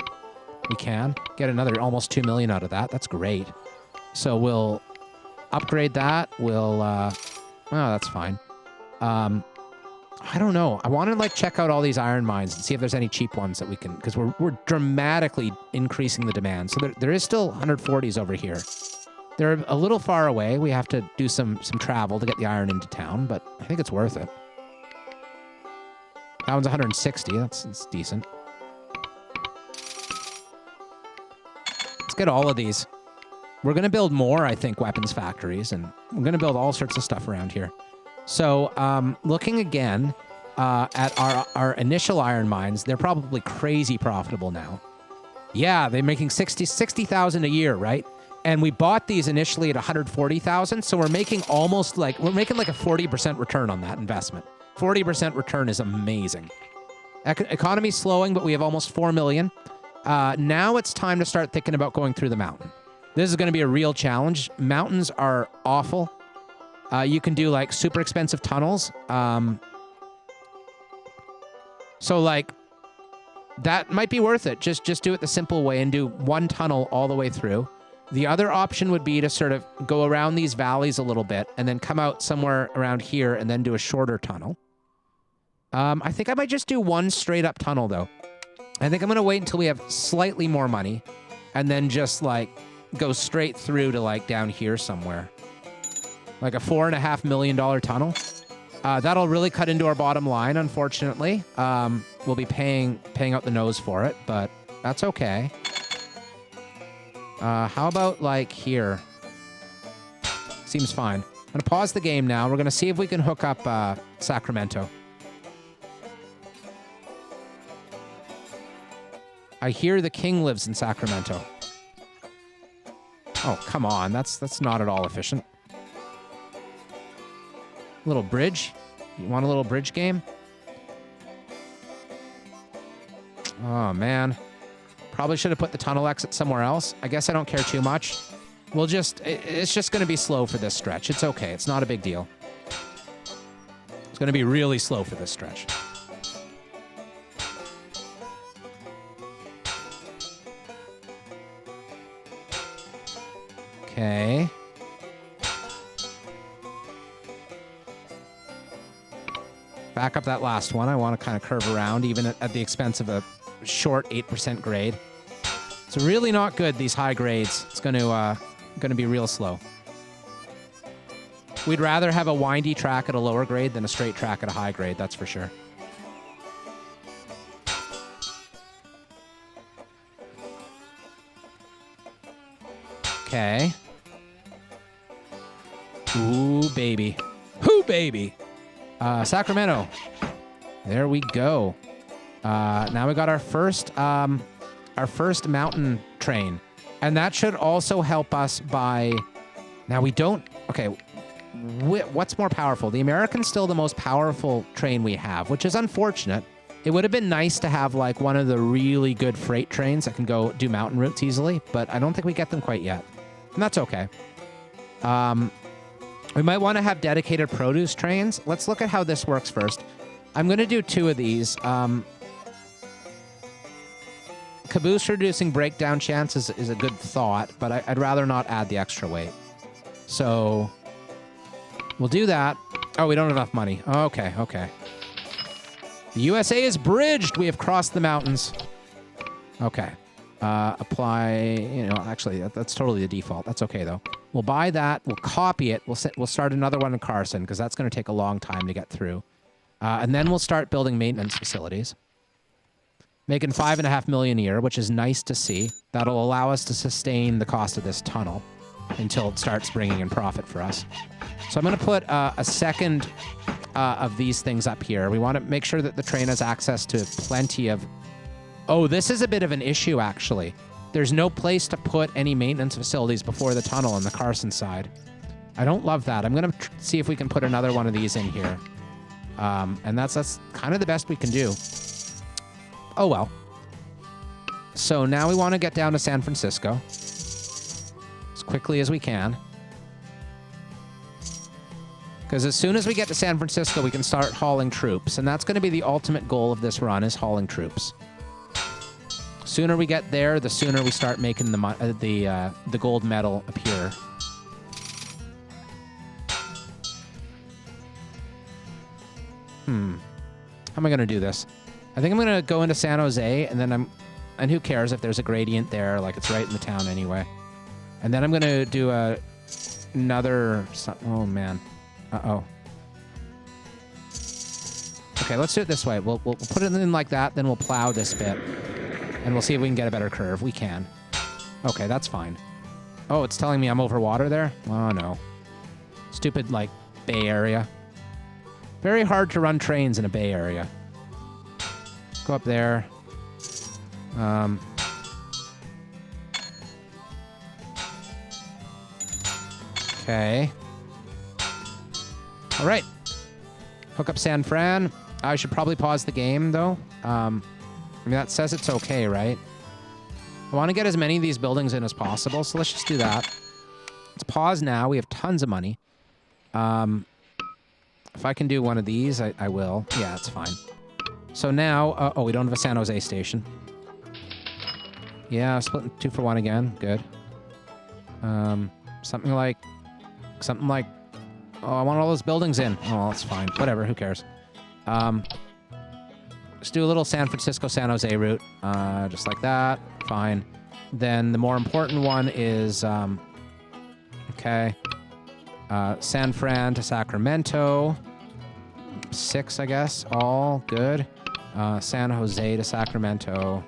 We can get another almost 2 million out of that. That's great. So we'll upgrade that. We'll, oh, that's fine. I don't know. I want to like check out all these iron mines and see if there's any cheap ones that we can, because we're dramatically increasing the demand. So there is still 140s over here. They're a little far away. We have to do some travel to get the iron into town, but I think it's worth it. That one's 160. That's decent. Let's get all of these. We're going to build more, I think, weapons factories, and we're going to build all sorts of stuff around here. So looking again at our initial iron mines, they're probably crazy profitable now. Yeah, they're making 60,000 a year, right? And we bought these initially at 140,000, so we're making like a 40% return on that investment. 40% return is amazing. Economy's slowing, but we have almost 4 million. Now it's time to start thinking about going through the mountain. This is going to be a real challenge. Mountains are awful. You can do like super expensive tunnels. So like that might be worth it. Just do it the simple way and do one tunnel all the way through. The other option would be to sort of go around these valleys a little bit and then come out somewhere around here and then do a shorter tunnel. I think I might just do one straight up tunnel though. I think I'm going to wait until we have slightly more money and then just like go straight through to like down here somewhere. Like a $4.5 million tunnel. That'll really cut into our bottom line, unfortunately. We'll be paying out the nose for it, but that's okay. How about like here? Seems fine. I'm gonna pause the game now. We're gonna see if we can hook up Sacramento. I hear the king lives in Sacramento. Oh, come on. That's not at all efficient. Little bridge? You want a little bridge game? Oh, man. Probably should have put the tunnel exit somewhere else. I guess I don't care too much. It's just going to be slow for this stretch. It's okay. It's not a big deal. It's going to be really slow for this stretch. Okay. Back up that last one. I want to kind of curve around, even at the expense of a short 8% grade. It's really not good, these high grades. It's going to be real slow. We'd rather have a windy track at a lower grade than a straight track at a high grade, that's for sure. Okay. Ooh, baby. Ooh, baby. Sacramento. There we go. Now we got our first mountain train. And that should also help us by... Now we don't... Okay, what's more powerful? The American's still the most powerful train we have, which is unfortunate. It would have been nice to have like one of the really good freight trains that can go do mountain routes easily, but I don't think we get them quite yet. And that's okay. We might want to have dedicated produce trains. Let's look at how this works first. I'm going to do 2 of these. Caboose reducing breakdown chance is a good thought, but I'd rather not add the extra weight. So we'll do that. Oh, we don't have enough money. Okay, okay. The USA is bridged. We have crossed the mountains. Okay. Apply, you know, actually, that's totally the default. That's okay, though. We'll buy that. We'll copy it. We'll start another one in Carson, because that's going to take a long time to get through. And then we'll start building maintenance facilities. Making $5.5 million a year, which is nice to see. That'll allow us to sustain the cost of this tunnel until it starts bringing in profit for us. So I'm going to put a second of these things up here. We want to make sure that the train has access to plenty of... Oh, this is a bit of an issue, actually. There's no place to put any maintenance facilities before the tunnel on the Carson side. I don't love that. I'm going to see if we can put another one of these in here. And that's kind of the best we can do. Oh, well. So now we want to get down to San Francisco as quickly as we can. Because as soon as we get to San Francisco, we can start hauling troops. And that's going to be the ultimate goal of this run, is hauling troops. Sooner we get there, the sooner we start making the gold medal appear. How am I going to do this? I think I'm going to go into San Jose, and then and who cares if there's a gradient there, like it's right in the town anyway. And then I'm going to do another, oh man. Uh-oh. Okay, let's do it this way. We'll put it in like that, then we'll plow this bit. And we'll see if we can get a better curve. We can. Okay, that's fine. Oh, it's telling me I'm over water there? Oh, no. Stupid, like, Bay Area. Very hard to run trains in a Bay Area. Go up there. Okay. All right. Hook up San Fran. I should probably pause the game, though. I mean, that says it's okay, right? I want to get as many of these buildings in as possible, so let's just do that. Let's pause now. We have tons of money. If I can do one of these, I will. Yeah, it's fine. So now... oh, we don't have a San Jose station. Yeah, splitting 2 for 1 again. Good. Something like... Oh, I want all those buildings in. Oh, that's fine. Whatever, who cares? Let's do a little San Francisco, San Jose route. Just like that. Fine. Then the more important one is... okay. San Fran to Sacramento. 6, I guess. All good. San Jose to Sacramento.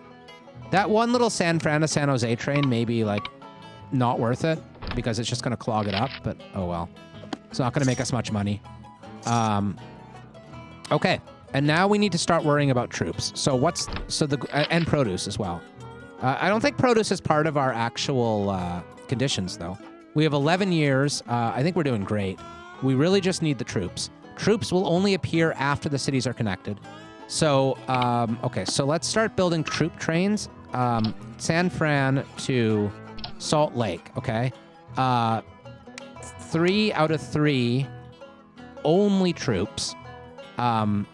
That one little San Fran to San Jose train may be, like, not worth it because it's just going to clog it up, but oh well. It's not going to make us much money. Okay. And now we need to start worrying about troops. So and produce as well. I don't think produce is part of our actual conditions, though. We have 11 years. I think we're doing great. We really just need the troops. Troops will only appear after the cities are connected. So, okay, so let's start building troop trains. San Fran to Salt Lake, okay? 3 out of 3 only troops. And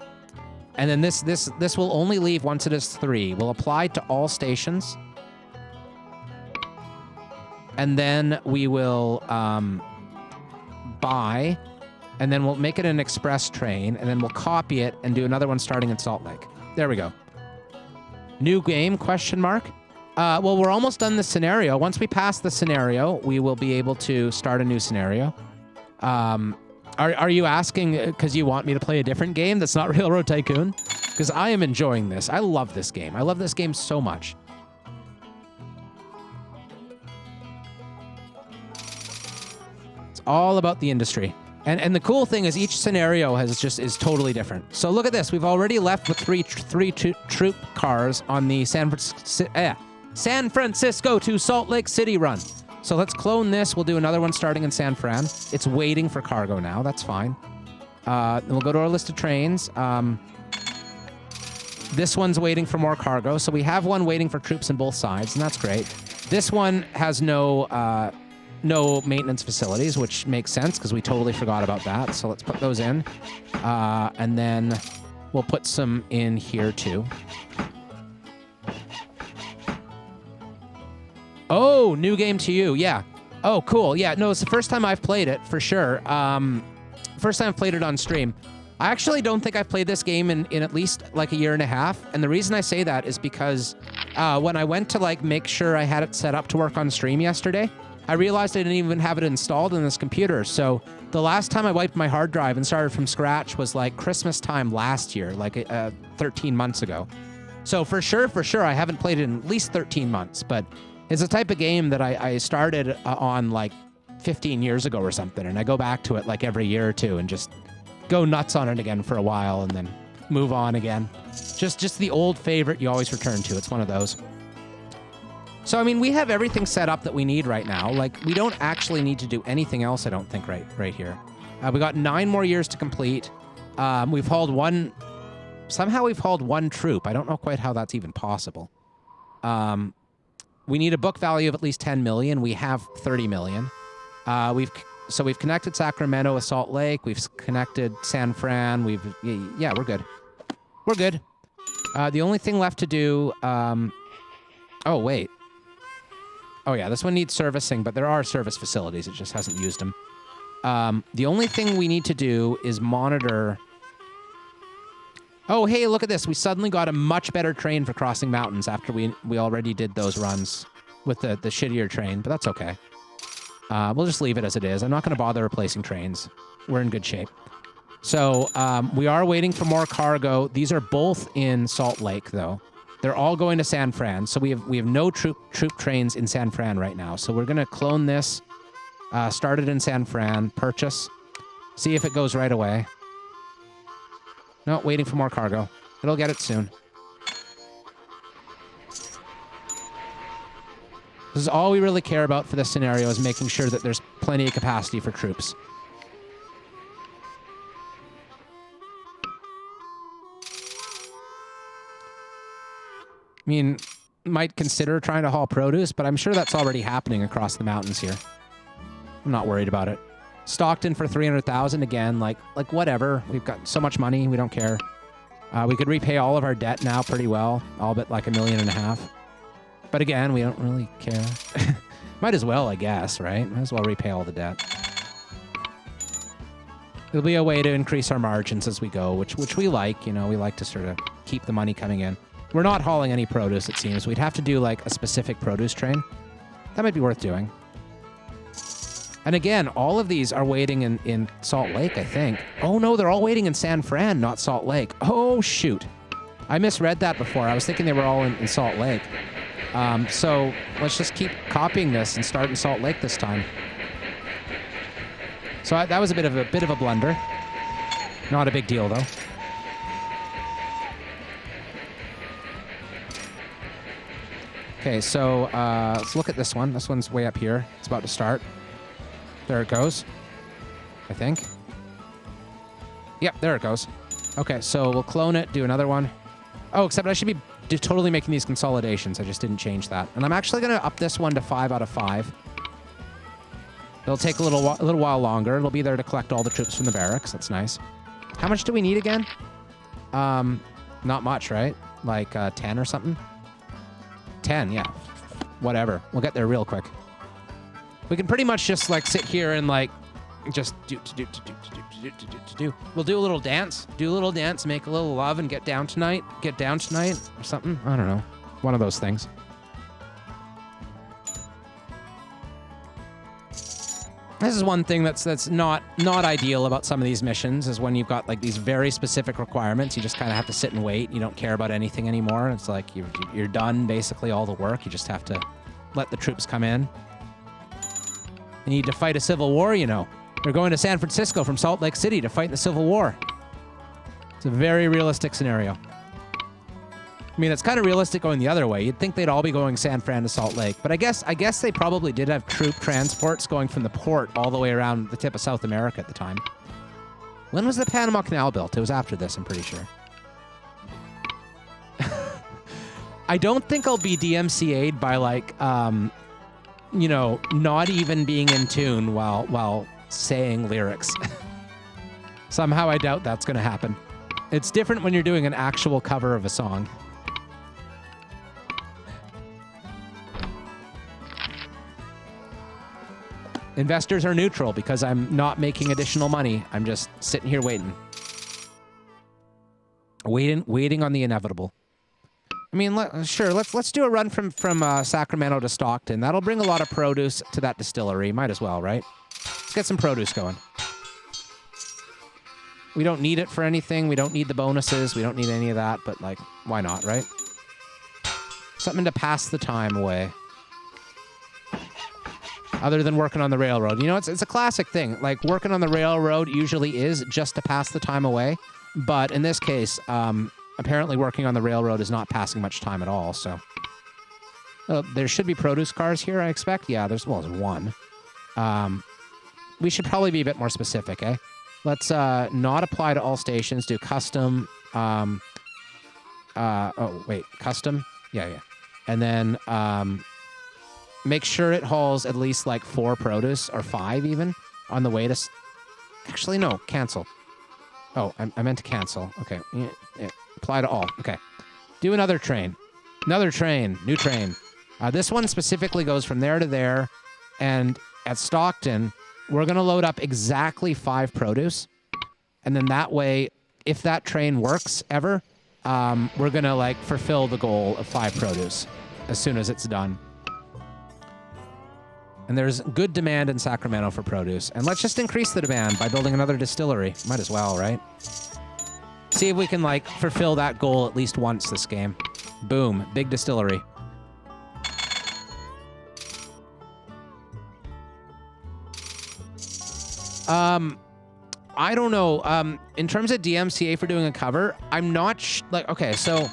then this will only leave once it is 3. We'll apply to all stations. And then we will buy, and then we'll make it an express train, and then we'll copy it and do another one starting in Salt Lake. There we go. New game, question mark? Well, we're almost done this scenario. Once we pass the scenario, we will be able to start a new scenario. Are you asking because you want me to play a different game that's not Railroad Tycoon? Because I am enjoying this. I love this game. I love this game so much. It's all about the industry. And the cool thing is each scenario is totally different. So look at this. We've already left with three troop cars on the San Francisco to Salt Lake City run. So let's clone this. We'll do another one starting in San Fran. It's waiting for cargo now. That's fine. Then we'll go to our list of trains. This one's waiting for more cargo. So we have one waiting for troops on both sides, and that's great. This one has no maintenance facilities, which makes sense because we totally forgot about that. So let's put those in. And then we'll put some in here too. Oh, new game to you. Yeah. Oh, cool. Yeah, no, it's the first time I've played it, for sure. First time I've played it on stream. I actually don't think I've played this game in at least like a year and a half. And the reason I say that is because when I went to like make sure I had it set up to work on stream yesterday, I realized I didn't even have it installed in this computer. So the last time I wiped my hard drive and started from scratch was like Christmas time last year, like 13 months ago. So for sure, I haven't played it in at least 13 months, but it's the type of game that I started on like 15 years ago or something, and I go back to it like every year or two and just go nuts on it again for a while and then move on again. Just the old favorite you always return to. It's one of those. So, I mean, we have everything set up that we need right now. Like, we don't actually need to do anything else, I don't think, right here. We got 9 more years to complete. We've hauled one... Somehow we've hauled one troop. I don't know quite how that's even possible. We need a book value of at least 10 million. We have 30 million. We've connected Sacramento with Salt Lake. We've connected San Fran. Yeah, we're good. We're good. The only thing left to do... oh, wait. Oh, yeah, this one needs servicing, but there are service facilities. It just hasn't used them. The only thing we need to do is monitor... Oh, hey, look at this. We suddenly got a much better train for crossing mountains after we already did those runs with the shittier train, but that's okay. We'll just leave it as it is. I'm not going to bother replacing trains. We're in good shape. So we are waiting for more cargo. These are both in Salt Lake, though. They're all going to San Fran. So we have no troop trains in San Fran right now. So we're going to clone this, start it in San Fran, purchase, see if it goes right away. No, waiting for more cargo. It'll get it soon. This is all we really care about for this scenario, is making sure that there's plenty of capacity for troops. I mean, might consider trying to haul produce, but I'm sure that's already happening across the mountains here. I'm not worried about it. Stockton for 300,000 again, like whatever. We've got so much money, we don't care. We could repay all of our debt now pretty well, all but like $1.5 million. But again, we don't really care. Might as well, I guess, right? Might as well repay all the debt. It'll be a way to increase our margins as we go, which we like. You know, we like to sort of keep the money coming in. We're not hauling any produce, it seems. We'd have to do like a specific produce train. That might be worth doing. And again, all of these are waiting in Salt Lake, I think. Oh no, they're all waiting in San Fran, not Salt Lake. Oh shoot. I misread that before. I was thinking they were all in Salt Lake. So let's just keep copying this and start in Salt Lake this time. So that was a bit of a blunder. Not a big deal though. Okay, so let's look at this one. This one's way up here. It's about to start. There it goes, I think. Yep, there it goes. Okay, so we'll clone it, do another one. Oh, except I should be totally making these consolidations. I just didn't change that. And I'm actually going to up this one to 5 out of 5. It'll take a little while longer. It'll be there to collect all the troops from the barracks. That's nice. How much do we need again? Not much, right? Like 10 or something? 10, yeah. Whatever. We'll get there real quick. We can pretty much just like sit here and like just do. We'll do a little dance. Do a little dance, make a little love, and get down tonight. Get down tonight or something. I don't know. One of those things. This is one thing that's not ideal about some of these missions, is when you've got like these very specific requirements. You just kind of have to sit and wait. You don't care about anything anymore. It's like you're done basically all the work. You just have to let the troops come in. You need to fight a civil war, you know. They're going to San Francisco from Salt Lake City to fight in the Civil War. It's a very realistic scenario. I mean, it's kind of realistic going the other way. You'd think they'd all be going San Fran to Salt Lake, but I guess they probably did have troop transports going from the port all the way around the tip of South America at the time. When was the Panama Canal built? It was after this, I'm pretty sure. I don't think I'll be DMCA'd by, like, you know, not even being in tune while saying lyrics. Somehow I doubt that's going to happen. It's different when you're doing an actual cover of a song. Investors are neutral because I'm not making additional money. I'm just sitting here waiting. Waiting on the inevitable. I mean, sure, let's do a run from Sacramento to Stockton. That'll bring a lot of produce to that distillery. Might as well, right? Let's get some produce going. We don't need it for anything. We don't need the bonuses. We don't need any of that, but, like, why not, right? Something to pass the time away. Other than working on the railroad. You know, it's a classic thing. Like, working on the railroad usually is just to pass the time away. But in this case, apparently working on the railroad is not passing much time at all, so. There should be produce cars here, I expect. Yeah, there's one. We should probably be a bit more specific, eh? Let's not apply to all stations, do custom. Oh, wait, custom? Yeah. And then make sure it hauls at least like 4 produce, or 5 even, on the way to... Actually, no, cancel. Oh, I meant to cancel. Okay, yeah. Apply to all. Okay. Do another train. Another train. New train. This one specifically goes from there to there, and at Stockton, we're going to load up exactly 5 produce, and then that way, if that train works ever, we're going to, like, fulfill the goal of 5 produce as soon as it's done. And there's good demand in Sacramento for produce. And let's just increase the demand by building another distillery. Might as well, right? See if we can, like, fulfill that goal at least once this game. Boom. Big distillery. I don't know. In terms of DMCA for doing a cover, I'm not like, okay, so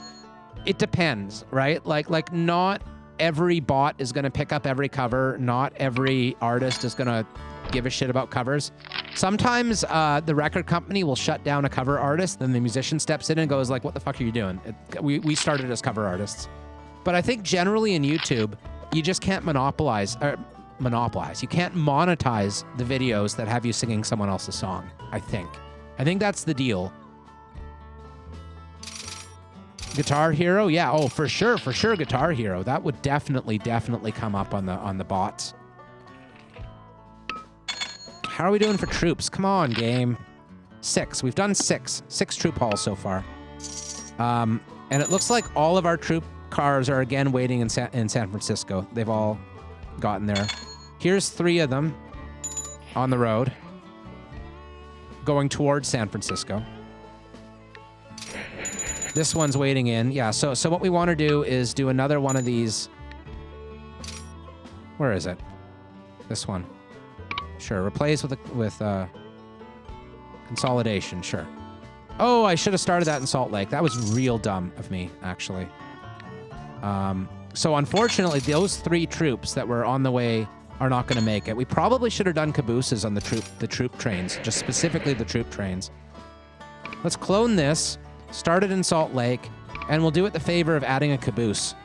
it depends, right? Like not every bot is going to pick up every cover. Not every artist is going to give a shit about covers. Sometimes the record company will shut down a cover artist, then the musician steps in and goes like, what the fuck are you doing? We started as cover artists. But I think generally in YouTube, you just can't monopolize. You can't monetize the videos that have you singing someone else's song, I think. I think that's the deal. Guitar Hero? Yeah, oh, for sure, Guitar Hero. That would definitely come up on the bots. How are we doing for troops? Come on, game. 6. We've done 6. 6 troop hauls so far. And it looks like all of our troop cars are again waiting in San Francisco. They've all gotten there. Here's 3 of them on the road going towards San Francisco. This one's waiting in. Yeah, so what we want to do is do another one of these. Where is it? This one. Sure, replace with consolidation, sure. Oh, I should have started that in Salt Lake. That was real dumb of me, actually. So unfortunately, those 3 troops that were on the way are not going to make it. We probably should have done cabooses on the troop trains, just specifically the troop trains. Let's clone this, start it in Salt Lake, and we'll do it the favor of adding a caboose,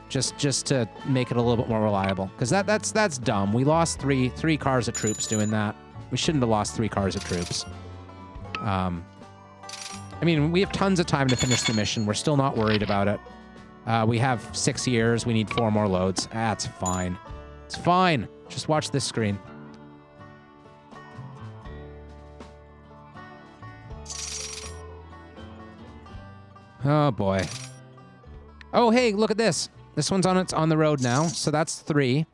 just to make it a little bit more reliable. Because that's dumb. We lost three cars of troops doing that. We shouldn't have lost 3 cars of troops. I mean, we have tons of time to finish the mission. We're still not worried about it. We have 6 years. We need 4 more loads. That's fine. It's fine. Just watch this screen. Oh, boy. Oh, hey, look at this. This one's on the road now, so that's 3.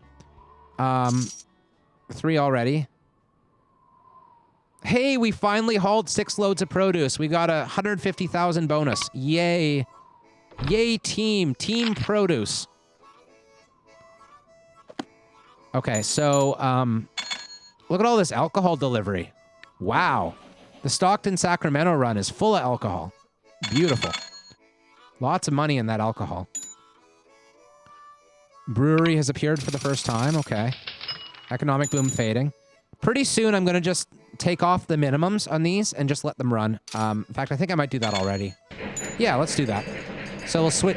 3 already. Hey, we finally hauled 6 loads of produce. We got 150,000 bonus. Yay. Yay, team produce. Okay, so look at all this alcohol delivery. Wow. The Stockton-Sacramento run is full of alcohol. Beautiful. Lots of money in that alcohol. Brewery has appeared for the first time. Okay. Economic boom fading. Pretty soon, I'm going to just take off the minimums on these and just let them run. In fact, I think I might do that already. Yeah, let's do that. So we'll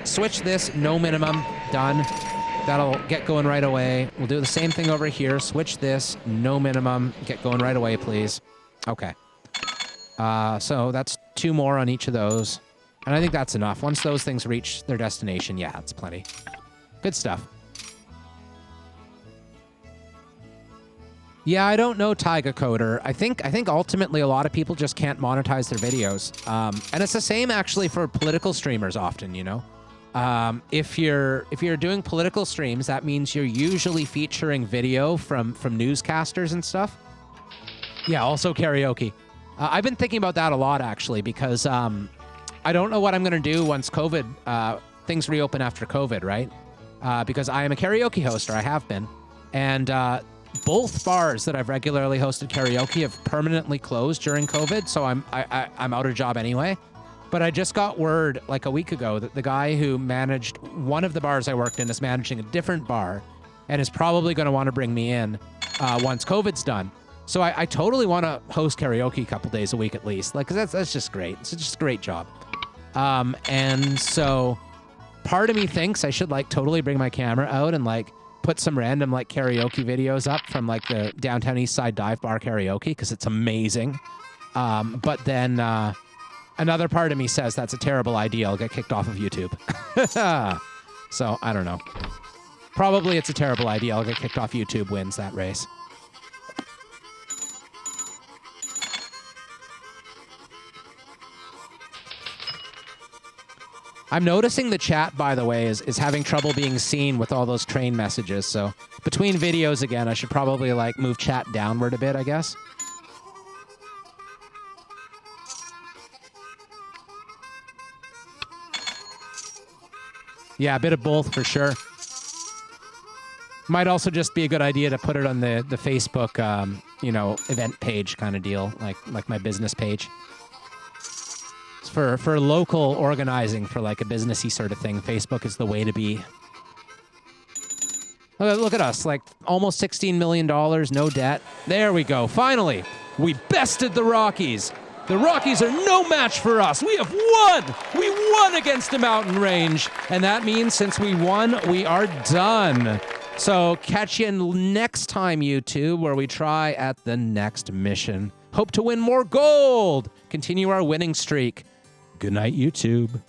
switch this, no minimum, done. That'll get going right away. We'll do the same thing over here. Switch this, no minimum, get going right away, please. Okay. So that's 2 more on each of those. And I think that's enough. Once those things reach their destination, yeah, that's plenty. Good stuff. Yeah, I don't know Tyga Coder. I think ultimately a lot of people just can't monetize their videos. And it's the same actually for political streamers often, you know. If you're doing political streams, that means you're usually featuring video from newscasters and stuff. Yeah, also karaoke. I've been thinking about that a lot actually because I don't know what I'm going to do once COVID things reopen after COVID, right? Because I am a karaoke host, or I have been, and both bars that I've regularly hosted karaoke have permanently closed during COVID, so I'm out of job anyway. But I just got word like a week ago that the guy who managed one of the bars I worked in is managing a different bar, and is probably going to want to bring me in once COVID's done. So I totally want to host karaoke a couple days a week at least, like 'cause that's just great. It's just a great job. And so part of me thinks I should like totally bring my camera out and like put some random like karaoke videos up from like the downtown East Side dive bar karaoke because it's amazing. But then another part of me says that's a terrible idea. I'll get kicked off of YouTube. So I don't know. Probably it's a terrible idea. I'll get kicked off YouTube wins that race. I'm noticing the chat, by the way, is having trouble being seen with all those train messages. So between videos, again, I should probably like move chat downward a bit, I guess. Yeah, a bit of both for sure. Might also just be a good idea to put it on the Facebook, you know, event page kind of deal, like my business page. For local organizing, for like a businessy sort of thing, Facebook is the way to be. Look at us, like almost $16 million, no debt. There we go. Finally, we bested the Rockies. The Rockies are no match for us. We have won. We won against the mountain range. And that means since we won, we are done. So catch you next time, YouTube, where we try at the next mission. Hope to win more gold. Continue our winning streak. Good night, YouTube.